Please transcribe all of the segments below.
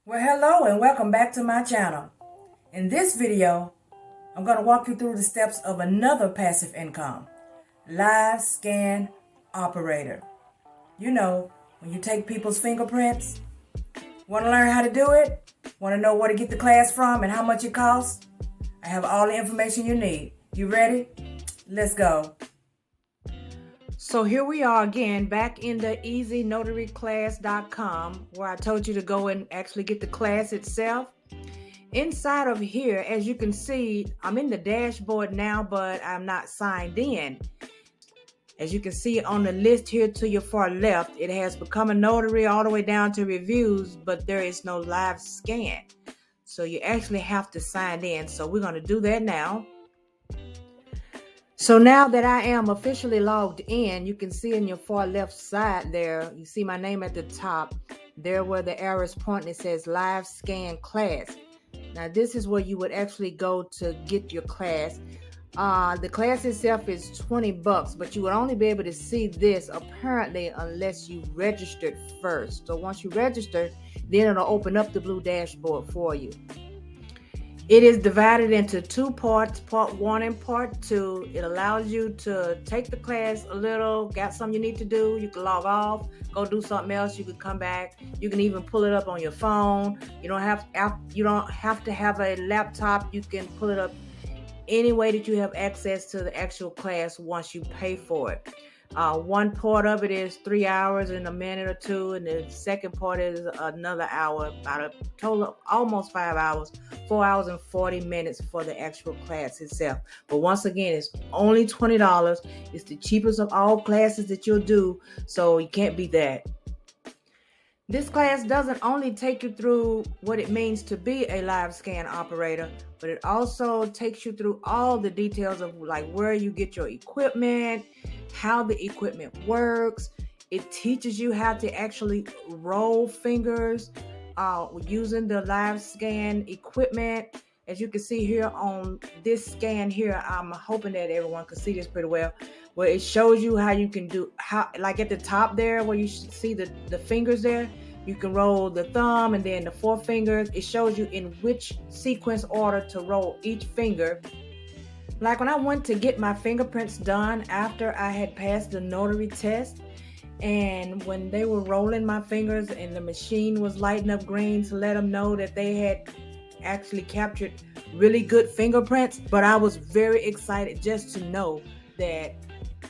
Well, hello and welcome back to my channel. In this video, I'm going to walk you through the steps of another passive income, live scan operator. You know, when you take people's fingerprints, want to learn how to do it? Want to know where to get the class from and how much it costs? I have all the information you need. You ready? Let's go. So here we are again, back in the easynotaryclass.com, where I told you to go and actually get the class itself. Inside of here, as you can see, I'm in the dashboard now, but I'm not signed in. As you can see on the list here to your far left, it has become a notary all the way down to reviews, but there is no live scan. So you actually have to sign in. So we're going to do that now. So now that I am officially logged in, you can see in your far left side there, you see my name at the top. There where the arrow is pointing, it says live scan class. Now this is where you would actually go to get your class. The class itself is $20, but you would only be able to see this apparently unless you registered first. So once you register, then it'll open up the blue dashboard for you. It is divided into two parts, part 1 and part 2. It allows you to take the class a little, got something you need to do, you can log off, go do something else, you can come back. You can even pull it up on your phone. You don't have to have a laptop. You can pull it up any way that you have access to the actual class once you pay for it. One part of it is 3 hours and a minute or two, and the second part is another hour, about a total of almost 5 hours, 4 hours and 40 minutes for the actual class itself. But once again, it's only $20. It's the cheapest of all classes that you'll do, so you can't beat that. This class doesn't only take you through what it means to be a live scan operator, but it also takes you through all the details of like where you get your equipment, how the equipment works. It teaches you how to actually roll fingers using the live scan equipment. As you can see here on this scan here, I'm hoping that everyone can see this pretty well, where it shows you how you can do, like at the top there where you should see the fingers there, you can roll the thumb and then the 4 fingers. It shows you in which sequence order to roll each finger. Like when I went to get my fingerprints done after I had passed the notary test, and when they were rolling my fingers and the machine was lighting up green to let them know that they had actually captured really good fingerprints, but I was very excited just to know that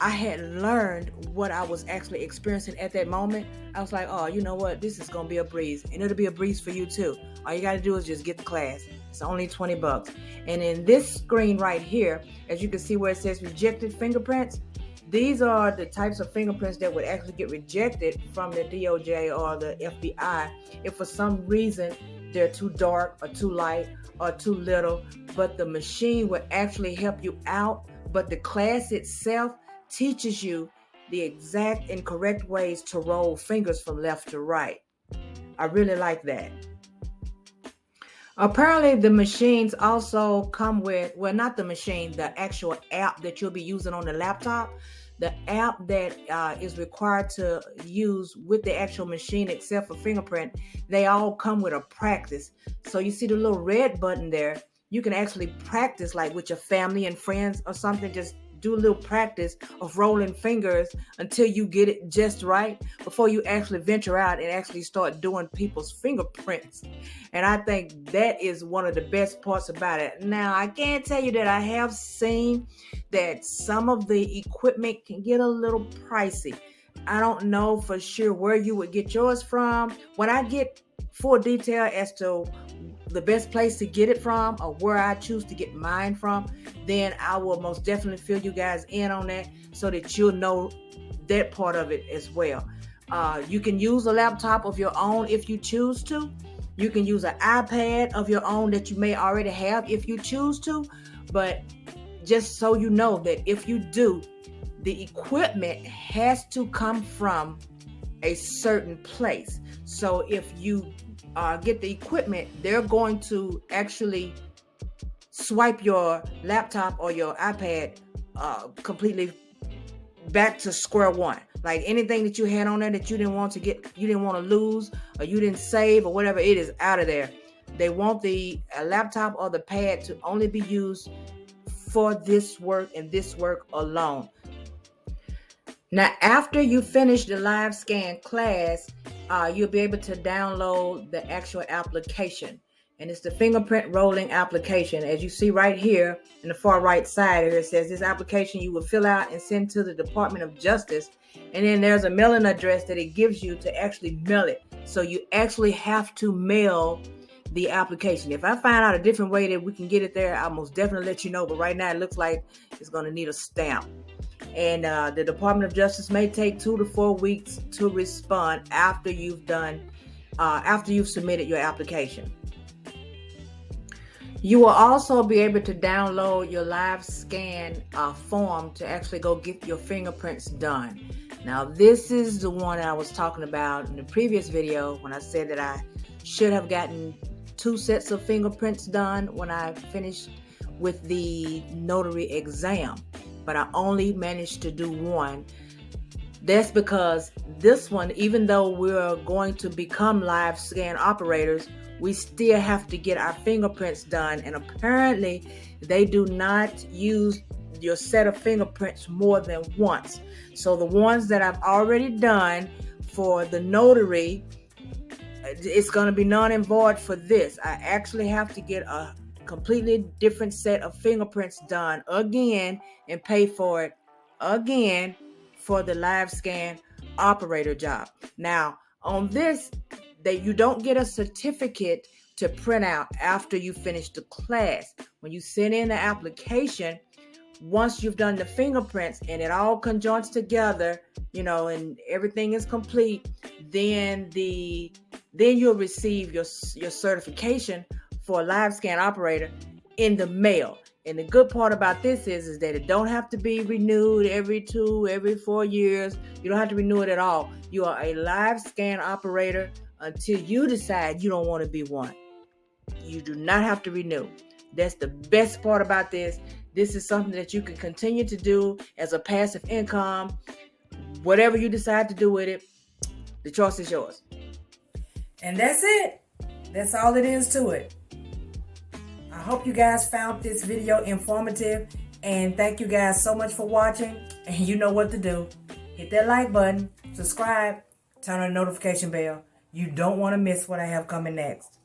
I had learned what I was actually experiencing at that moment. I was like, oh, you know what? This is going to be a breeze, and it'll be a breeze for you too. All you got to do is just get the class. It's only $20. And in this screen right here, as you can see where it says rejected fingerprints, these are the types of fingerprints that would actually get rejected from the DOJ or the FBI if for some reason they're too dark or too light or too little. But the machine would actually help you out. But the class itself teaches you the exact and correct ways to roll fingers from left to right. I really like that. Apparently the machines also come with, well, not the machine, the actual app that you'll be using on the laptop. The app that is required to use with the actual machine except for fingerprint, they all come with a practice. So you see the little red button there, you can actually practice like with your family and friends or something. Just do a little practice of rolling fingers until you get it just right before you actually venture out and actually start doing people's fingerprints. And I think that is one of the best parts about it. Now, I can tell you that I have seen that some of the equipment can get a little pricey. I don't know for sure where you would get yours from. When I get full detail as to the best place to get it from or where I choose to get mine from, then I will most definitely fill you guys in on that so that you'll know that part of it as well. You can use a laptop of your own if you choose to. You can use an iPad of your own that you may already have if you choose to. But just so you know that if you do, the equipment has to come from a certain place. So if you get the equipment, they're going to actually swipe your laptop or your iPad completely back to square one. Like anything that you had on there that you didn't want to lose, or you didn't save or whatever, it is out of there. They want the laptop or the pad to only be used for this work and this work alone. Now, after you finish the live scan class, you'll be able to download the actual application. And it's the fingerprint rolling application. As you see right here in the far right side, it says this application you will fill out and send to the Department of Justice. And then there's a mailing address that it gives you to actually mail it. So you actually have to mail the application. If I find out a different way that we can get it there, I'll most definitely let you know. But right now it looks like it's going to need a stamp. And the Department of Justice may take 2 to 4 weeks to respond after you've submitted your application. You will also be able to download your live scan form to actually go get your fingerprints done. Now, this is the one I was talking about in the previous video when I said that I should have gotten 2 sets of fingerprints done when I finished with the notary exam, but I only managed to do 1. That's because this one, even though we're going to become live scan operators, we still have to get our fingerprints done. And apparently they do not use your set of fingerprints more than once. So the ones that I've already done for the notary, it's going to be none and void for this. I actually have to get a completely different set of fingerprints done again and pay for it again for the live scan operator job. Now, on this, you don't get a certificate to print out after you finish the class. When you send in the application, once you've done the fingerprints and it all conjoins together, and everything is complete, then you'll receive your certification for a live scan operator in the mail. And the good part about this is that it don't have to be renewed every 4 years. You don't have to renew it at all. You are a live scan operator until you decide you don't want to be one. You do not have to renew. That's the best part about this. This is something that you can continue to do as a passive income. Whatever you decide to do with it, the choice is yours. And that's it. That's all it is to it. I hope you guys found this video informative, and thank you guys so much for watching. And you know what to do. Hit that like button, subscribe, turn on the notification bell. You don't want to miss what I have coming next.